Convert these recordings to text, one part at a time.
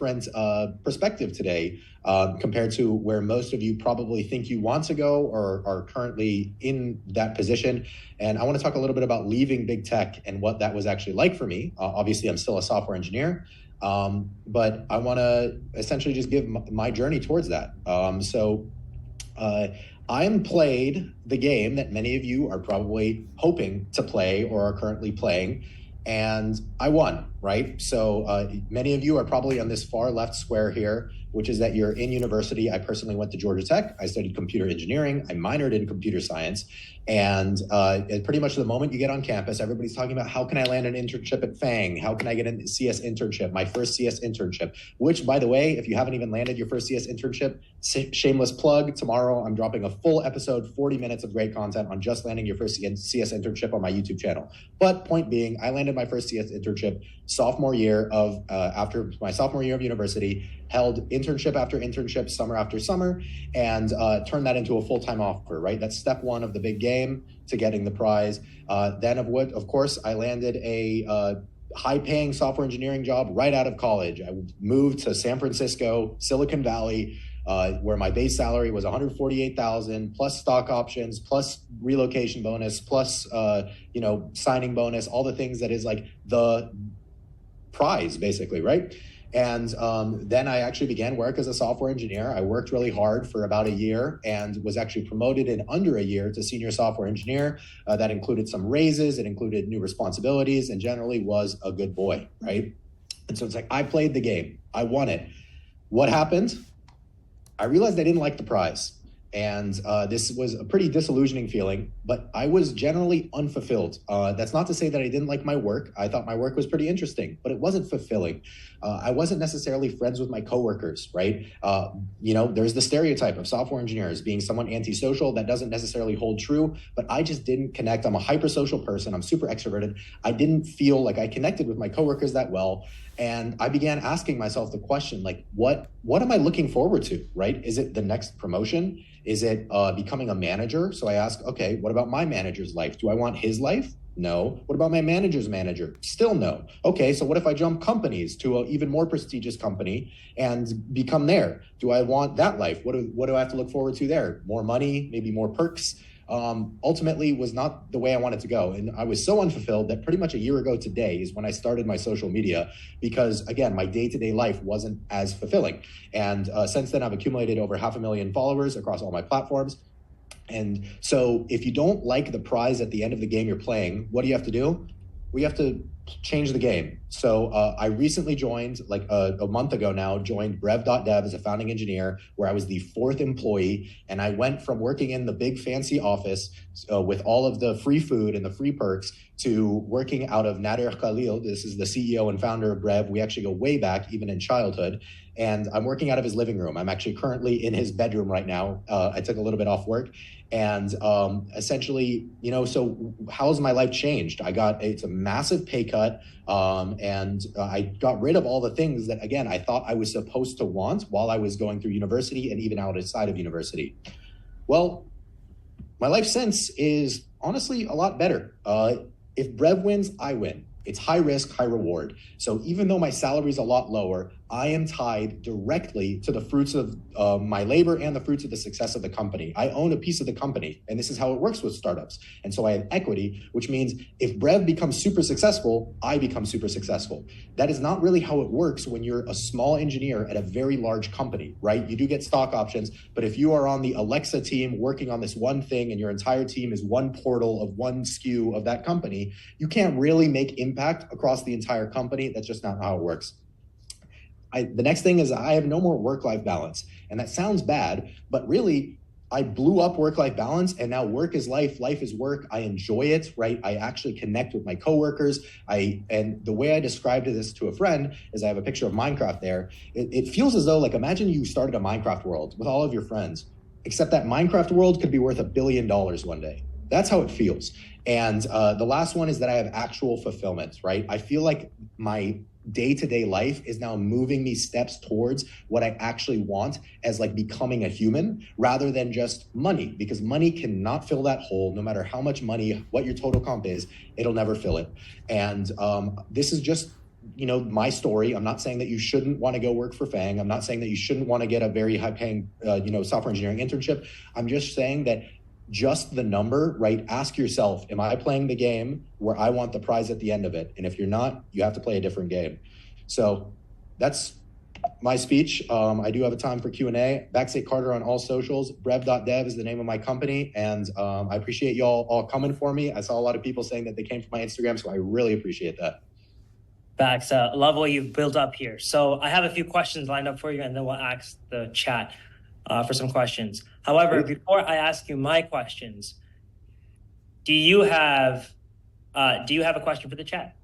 different perspective today compared to where most of you probably think you want to go or are currently in that position. And I want to talk a little bit about leaving big tech and what that was actually like for me. Obviously, I'm still a software engineer, but I want to essentially just give my journey towards that. I played the game that many of you are probably hoping to play or are currently playing, and I won, right? So many of you are probably on this far left square here, which is that you're in university. I personally went to Georgia Tech. I studied computer engineering. I minored in computer science. And pretty much the moment you get on campus, everybody's talking about how can I land an internship at FANG? How can I get a CS internship, my first CS internship? Which, by the way, if you haven't even landed your first CS internship, shameless plug, tomorrow I'm dropping a full episode, 40 minutes of great content on just landing your first CS internship on my YouTube channel. But point being, I landed my first CS internship sophomore year of, after my sophomore year of university, held internship after internship, summer after summer, and turned that into a full-time offer, right? That's step one of the big game to getting the prize. Then of course, I landed a high-paying software engineering job right out of college. I moved to San Francisco, Silicon Valley, where my base salary was $148,000 plus stock options, plus relocation bonus, plus signing bonus, all the things that is like the prize, basically, right? And then I actually began work as a software engineer. I worked really hard for about a year and was actually promoted in under a year to senior software engineer. That included some raises, it included new responsibilities, and generally was a good boy, right? And so it's like, I played the game, I won it. What happened? I realized I didn't like the prize. And this was a pretty disillusioning feeling, but I was generally unfulfilled. That's not to say that I didn't like my work. I thought my work was pretty interesting, but it wasn't fulfilling. I wasn't necessarily friends with my coworkers, right? There's the stereotype of software engineers being someone antisocial. That doesn't necessarily hold true, but I just didn't connect. I'm a hypersocial person. I'm super extroverted. I didn't feel like I connected with my coworkers that well. And I began asking myself the question, like, what am I looking forward to, right? Is it the next promotion? Is it becoming a manager? So I ask, okay, what about my manager's life? Do I want his life? No. What about my manager's manager? Still no. Okay, so what if I jump companies to an even more prestigious company and become there? Do I want that life? What do I have to look forward to there? More money, maybe more perks? Ultimately was not the way I wanted to go. And I was so unfulfilled that pretty much a year ago today is when I started my social media because, again, my day-to-day life wasn't as fulfilling. And since then, I've accumulated over 500,000 followers across all my platforms. And so if you don't like the prize at the end of the game you're playing, what do you have to do? We have to change the game. So I recently joined, like a month ago now, joined Brev.dev as a founding engineer, where I was the 4th employee. And I went from working in the big fancy office with all of the free food and the free perks to working out of Nader Khalil. This is the CEO and founder of Brev. We actually go way back, even in childhood. And I'm working out of his living room. I'm actually currently in his bedroom right now. I took a little bit off work. And essentially, so how's my life changed? It's a massive pay cut. And I got rid of all the things that, again, I thought I was supposed to want while I was going through university and even outside of university. Well, my life since is honestly a lot better. If Brev wins, I win. It's high risk, high reward. So even though my salary is a lot lower, I am tied directly to the fruits of my labor and the fruits of the success of the company. I own a piece of the company, and this is how it works with startups. And so I have equity, which means if Brev becomes super successful, I become super successful. That is not really how it works when you're a small engineer at a very large company, right? You do get stock options, but if you are on the Alexa team working on this one thing and your entire team is one portal of one SKU of that company, you can't really make impact across the entire company. That's just not how it works. The next thing is I have no more work-life balance. And that sounds bad, but really I blew up work-life balance and now work is life, life is work. I enjoy it, right? I actually connect with my coworkers. And the way I described this to a friend is I have a picture of Minecraft there. It feels as though, like, imagine you started a Minecraft world with all of your friends, except that Minecraft world could be worth $1 billion one day. That's how it feels. And the last one is that I have actual fulfillment, right? I feel like my day-to-day life is now moving me steps towards what I actually want as like becoming a human rather than just money, because money cannot fill that hole. No matter how much money, what your total comp is, it'll never fill it. And this is just my story. I'm not saying that you shouldn't want to go work for Fang. I'm not saying that you shouldn't want to get a very high paying, software engineering internship. I'm just saying that just the number, right? Ask yourself, am I playing the game where I want the prize at the end of it? And if you're not, you have to play a different game. So that's my speech. I do have a time for Q&A. Baxate Carter on all socials. Brev.dev is the name of my company. And I appreciate y'all all coming for me. I saw a lot of people saying that they came from my Instagram, so I really appreciate that. Bax, love what you've built up here. So I have a few questions lined up for you, and then we'll ask the chat for some questions. However, before I ask you my questions, do you have a question for the chat?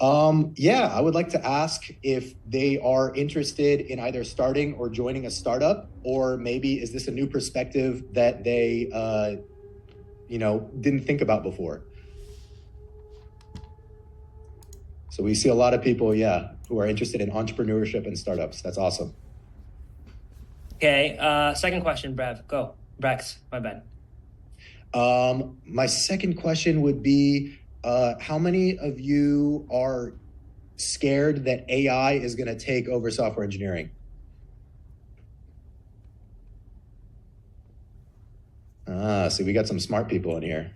Yeah, I would like to ask if they are interested in either starting or joining a startup, or maybe is this a new perspective that they, didn't think about before? So we see a lot of people, who are interested in entrepreneurship and startups. That's awesome. Okay, second question, Brev. Go. Brex, my bad. My second question would be, how many of you are scared that AI is going to take over software engineering? See, we got some smart people in here.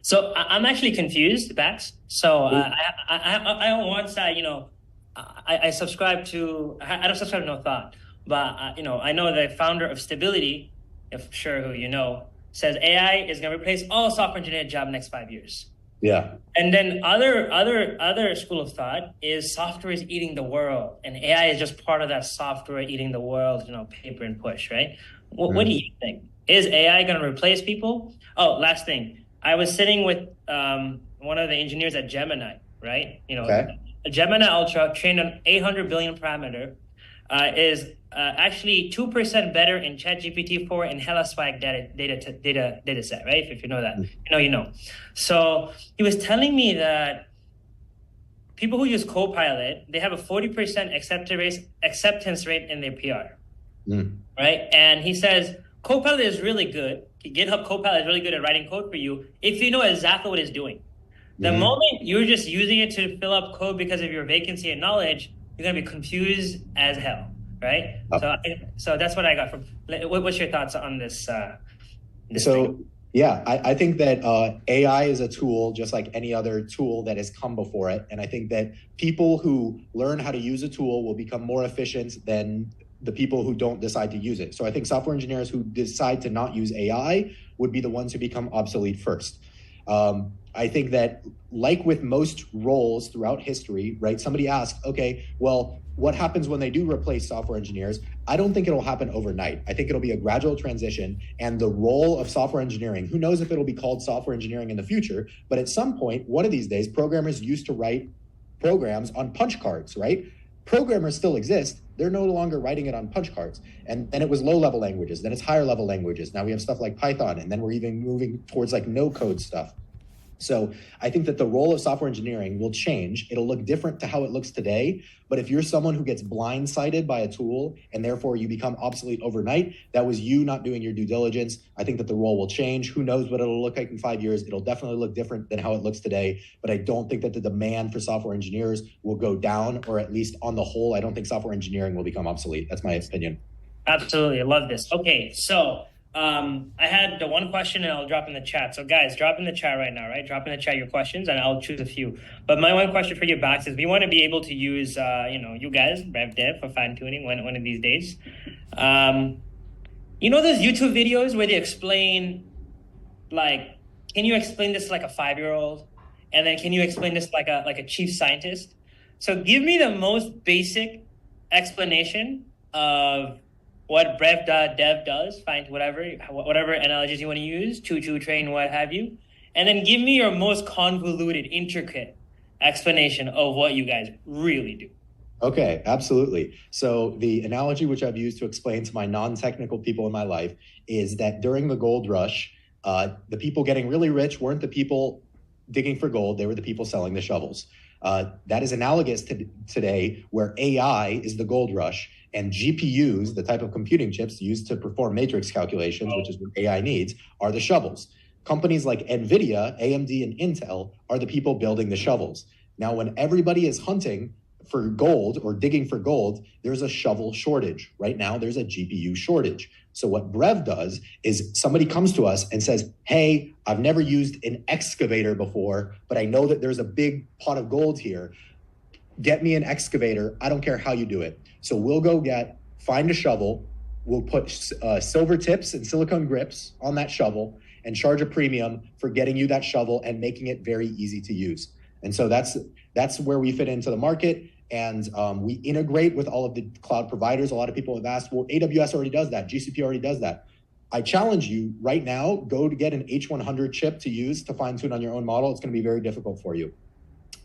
So I'm actually confused, Bax. So I once I subscribe to, I don't subscribe to No Thought, but I know the founder of Stability, if sure who you know, says AI is going to replace all software engineering jobs next 5 years. Yeah. And then other school of thought is software is eating the world, and AI is just part of that software eating the world, paper and push, right? What do you think? Is AI going to replace people? Oh, last thing. I was sitting with one of the engineers at Gemini, right? Gemini Ultra trained on 800 billion parameter is actually 2% better in ChatGPT-4 and HelloSwag data set, right? If you know that, you know. So he was telling me that people who use Copilot, they have a 40% acceptance rate in their PR, right? And he says Copilot is really good. GitHub Copilot is really good at writing code for you if you know exactly what it's doing. The moment you're just using it to fill up code because of your vacancy and knowledge, you're going to be confused as hell, right? So that's what I got from. What's your thoughts on this? I think that AI is a tool just like any other tool that has come before it. And I think that people who learn how to use a tool will become more efficient than the people who don't decide to use it. So I think software engineers who decide to not use AI would be the ones who become obsolete first. I think that, like with most roles throughout history, right? Somebody asked, okay, well, what happens when they do replace software engineers? I don't think it'll happen overnight. I think it'll be a gradual transition, and the role of software engineering, who knows if it'll be called software engineering in the future, but at some point, one of these days, programmers used to write programs on punch cards, right? Programmers still exist. They're no longer writing it on punch cards. And then it was low-level languages. Then it's higher-level languages. Now we have stuff like Python, and then we're even moving towards like no-code stuff. So I think that the role of software engineering will change. It'll look different to how it looks today. But if you're someone who gets blindsided by a tool and therefore you become obsolete overnight, that was you not doing your due diligence. I think that the role will change. Who knows what it'll look like in 5 years? It'll definitely look different than how it looks today. But I don't think that the demand for software engineers will go down, or at least on the whole, I don't think software engineering will become obsolete. That's my opinion. Absolutely. I love this. Okay, so I had the one question and I'll drop in the chat. So guys, drop in the chat right now, right? Drop in the chat your questions and I'll choose a few. But my one question for you, Bax, is we want to be able to use, you guys, Brev.dev for fine tuning one of these days. You know those YouTube videos where they explain, like, can you explain this like a 5-year-old? And then can you explain this like a chief scientist? So give me the most basic explanation of what Brev.dev does, find whatever analogies you want to use, choo-choo train, what have you. And then give me your most convoluted, intricate explanation of what you guys really do. Okay, absolutely. So the analogy which I've used to explain to my non-technical people in my life is that during the gold rush, the people getting really rich weren't the people digging for gold, they were the people selling the shovels. That is analogous to today, where AI is the gold rush and GPUs, the type of computing chips used to perform matrix calculations, which is what AI needs, are the shovels. Companies like NVIDIA, AMD, and Intel are the people building the shovels. Now, when everybody is hunting for gold or digging for gold, there's a shovel shortage. Right now, there's a GPU shortage. So what Brev does is somebody comes to us and says, hey, I've never used an excavator before, but I know that there's a big pot of gold here. Get me an excavator. I don't care how you do it. So we'll go find a shovel. We'll put silver tips and silicone grips on that shovel and charge a premium for getting you that shovel and making it very easy to use. And so that's where we fit into the market. And we integrate with all of the cloud providers. A lot of people have asked, well, AWS already does that. GCP already does that. I challenge you right now, go to get an H100 chip to use to fine tune on your own model. It's going to be very difficult for you.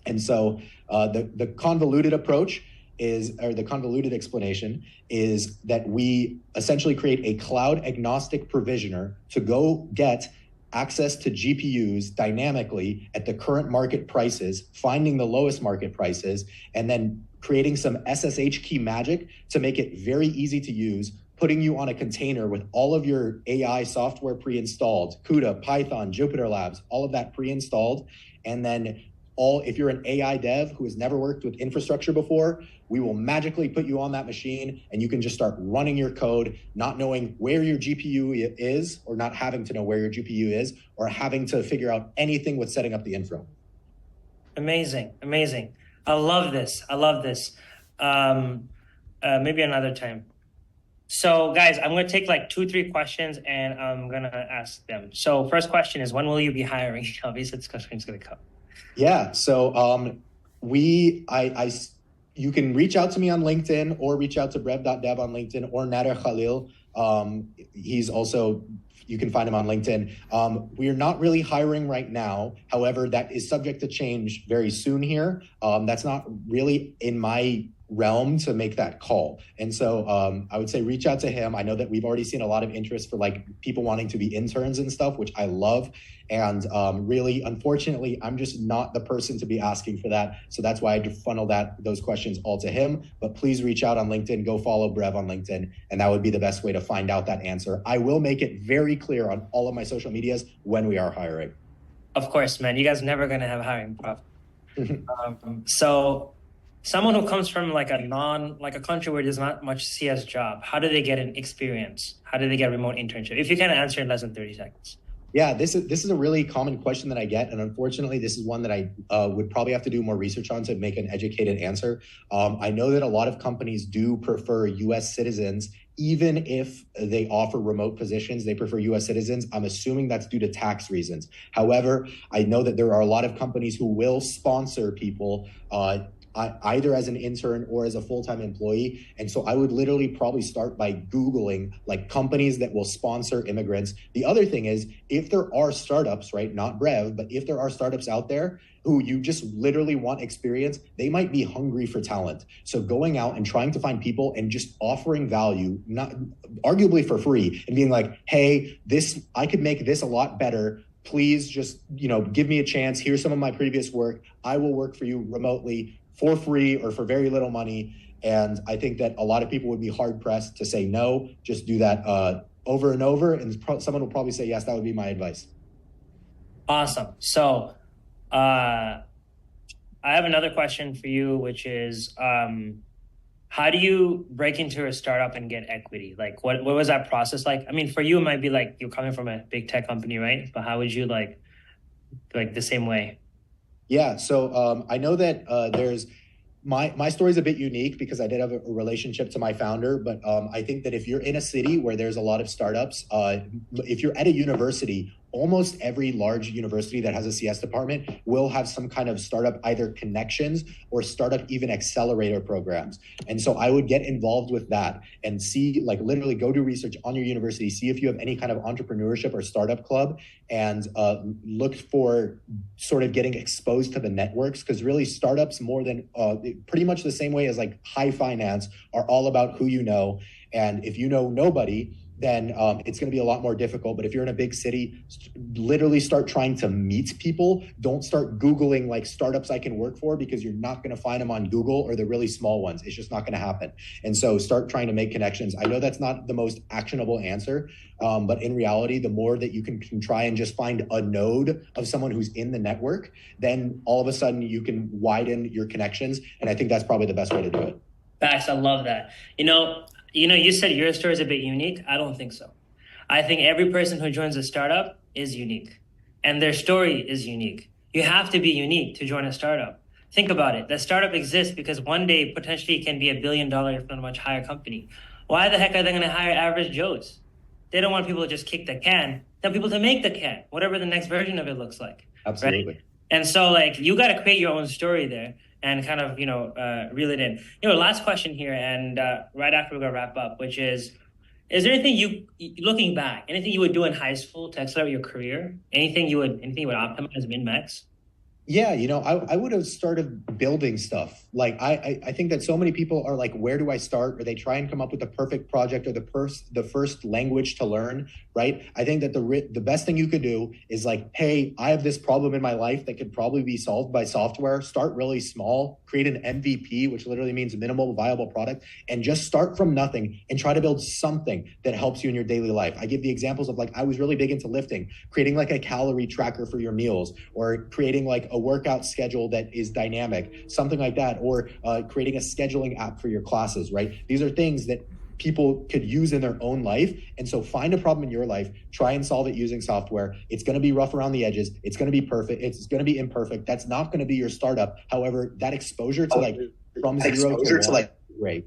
And so the convoluted approach or the convoluted explanation is that we essentially create a cloud agnostic provisioner to go get access to GPUs dynamically at the current market prices, finding the lowest market prices, and then creating some SSH key magic to make it very easy to use, putting you on a container with all of your AI software pre-installed, CUDA, Python, Jupyter Labs, all of that pre-installed. And then if you're an AI dev who has never worked with infrastructure before, we will magically put you on that machine and you can just start running your code, not knowing where your GPU is, or not having to know where your GPU is, or having to figure out anything with setting up the infra. Amazing, amazing. I love this. I love this. Maybe another time. So guys, I'm going to take like 2-3 questions and I'm going to ask them. So first question is, when will you be hiring? Obviously, this question is going to come. Yeah. So you can reach out to me on LinkedIn or reach out to Brev.dev on LinkedIn or Nader Khalil. He's also, you can find him on LinkedIn. We are not really hiring right now. However, that is subject to change very soon here. That's not really in my realm to make that call. And so I would say reach out to him. I know that we've already seen a lot of interest for like people wanting to be interns and stuff, which I love. And really, unfortunately, I'm just not the person to be asking for that. So that's why I funnel those questions all to him. But please reach out on LinkedIn, go follow Brev on LinkedIn. And that would be the best way to find out that answer. I will make it very clear on all of my social medias when we are hiring. Of course, man. You guys are never going to have a hiring problem. So someone who comes from like a country where there's not much CS job, how do they get an experience? How do they get a remote internship? If you can answer in less than 30 seconds. Yeah, this is a really common question that I get. And unfortunately, this is one that I would probably have to do more research on to make an educated answer. I know that a lot of companies do prefer US citizens. Even if they offer remote positions, they prefer US citizens. I'm assuming that's due to tax reasons. However, I know that there are a lot of companies who will sponsor people either as an intern or as a full-time employee. And so I would literally probably start by Googling like companies that will sponsor immigrants. The other thing is, if there are startups, right, not Brev, but if there are startups out there who you just literally want experience, they might be hungry for talent. So going out and trying to find people and just offering value, not arguably for free, and being like, hey, I could make this a lot better. Please just, give me a chance. Here's some of my previous work. I will work for you remotely for free or for very little money. And I think that a lot of people would be hard pressed to say no. Just do that over and over. And someone will probably say yes. That would be my advice. Awesome. So I have another question for you, which is how do you break into a startup and get equity? Like what was that process like? I mean, for you, it might be like you're coming from a big tech company, right? But how would you like the same way? Yeah, so I know that there's my story is a bit unique because I did have a relationship to my founder, but I think that if you're in a city where there's a lot of startups, if you're at a university, almost every large university that has a CS department will have some kind of startup, either connections or startup even accelerator programs. And so I would get involved with that and see, like literally go do research on your university, see if you have any kind of entrepreneurship or startup club, and look for sort of getting exposed to the networks, because really startups, more than pretty much the same way as like high finance, are all about who you know. And if you know nobody, then it's going to be a lot more difficult. But if you're in a big city, literally start trying to meet people. Don't start Googling like startups I can work for, because you're not going to find them on Google, or the really small ones. It's just not going to happen. And so start trying to make connections. I know that's not the most actionable answer, but in reality, the more that you can try and just find a node of someone who's in the network, then all of a sudden you can widen your connections. And I think that's probably the best way to do it. Facts, I love that. You said your story is a bit unique. I don't think so. I think every person who joins a startup is unique, and their story is unique. You have to be unique to join a startup. Think about it. The startup exists because one day potentially it can be $1 billion, if not a much higher company. Why the heck are they going to hire average Joes? They don't want people to just kick the can. They want people to make the can, whatever the next version of it looks like. Absolutely. Right? And so, like, you got to create your own story there and kind of, reel it in. Last question here, and right after we're going to wrap up, which is there anything looking back, anything you would do in high school to accelerate your career? Anything you would optimize min-max? Yeah, I would have started building stuff. Like I think that so many people are like, where do I start? Or they try and come up with the perfect project or the first language to learn, right? I think that the best thing you could do is like, hey, I have this problem in my life that could probably be solved by software. Start really small, create an MVP, which literally means minimal viable product, and just start from nothing and try to build something that helps you in your daily life. I give the examples of, like, I was really big into lifting, creating like a calorie tracker for your meals, or creating like a workout schedule that is dynamic, something like that, or creating a scheduling app for your classes, right? These are things that people could use in their own life. And so find a problem in your life, try and solve it using software. It's going to be rough around the edges. It's going to be perfect. It's going to be imperfect. That's not going to be your startup. However, that exposure to like from zero to one, great.